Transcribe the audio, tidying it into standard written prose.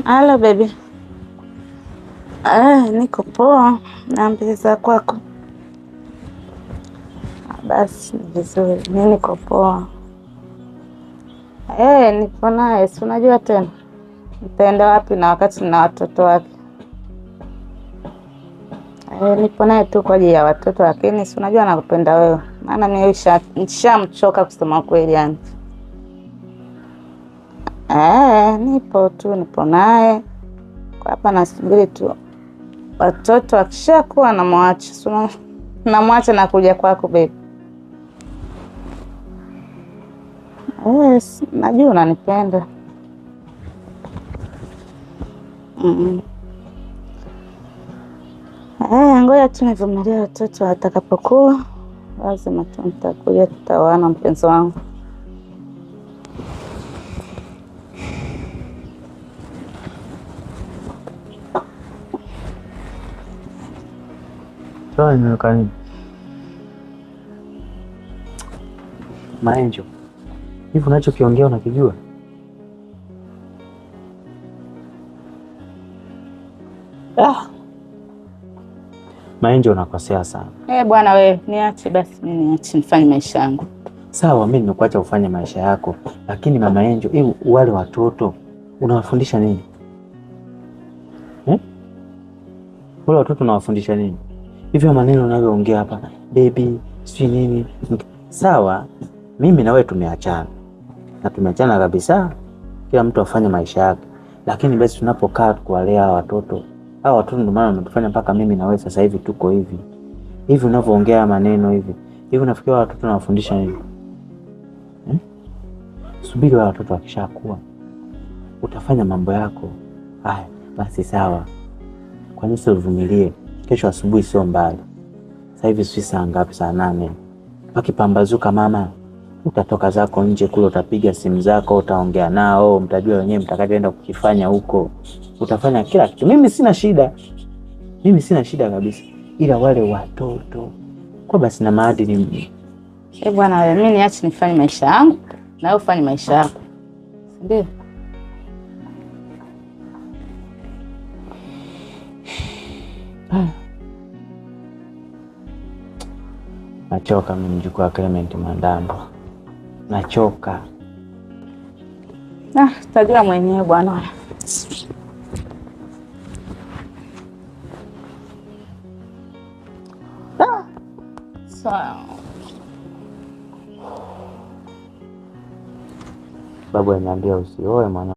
Halo baby. Niko poa. Naambia za kwako. Basi vizuri. Mimi niko poa. Niko naye. Si unajua tena. Nitaenda wapi na wakati na watoto wake? Nipo naye tu kwa ajili ya watoto, lakini si unajua nakupenda wewe. Maana mimi nishamchoka kusema kweli yani. Nipo naye. Kwa hapa nasubiri tu watoto wakishakuwa namwacha. Namwacha na kuja kwako baby. Najua unanipenda. Ngoja tu nivumilie watoto watakapokuwa. Lazima tu nitakuja, tutaoana mpenzi wangu. Sawa, nimekani. Maenjo. Hivi unachokiongea unakijua? Maenjo, unakosea sana. Bwana wewe, niache basi mimi niache nifanye maisha yangu. Sawa, mimi nimekuacha ufanye maisha yako, lakini mama Enjo, wale watoto unawafundisha nini? Wale watoto unawafundisha nini? Hivyo maneno unayoongea hapa, baby, si nini? Sawa, mimi na wewe tumeachana. Na tumeachana kabisa. Kila mtu afanye maisha yake. Lakini basi tunapokaa kuwalea watoto, hao watoto ndio maana wametufanya mpaka mimi na wewe sasa hivi tuko hivi. Hivi unavyoongea maneno hivi. Hivi unafikiria watoto nawafundisha nini? Subiri wale watoto wakishakuwa. Utafanya mambo yako. Haya, basi sawa. Kwa nini usivumilie? Kesho asubuhi sio mbali. Sasa hivi si saa ngapi? Saa 8. Pakipambazuka mama, utatoka zako nje kule, utapiga simu zako, utaongea nao, mtajua wenyewe mtakapoenda kukifanya huko. Utafanya kila kitu. Mimi sina shida. Mimi sina shida kabisa. Ila wale watoto kwa basi na maadili. Bwana, mimi niache nifanye maisha yangu na wewe ufanye maisha yako. Ndio. Nachoka mimi mjukuu wa Clement Mandambo. Nachoka. Tajua mwenyewe bwana. Sawa. Babu ananiambia usioe mwana.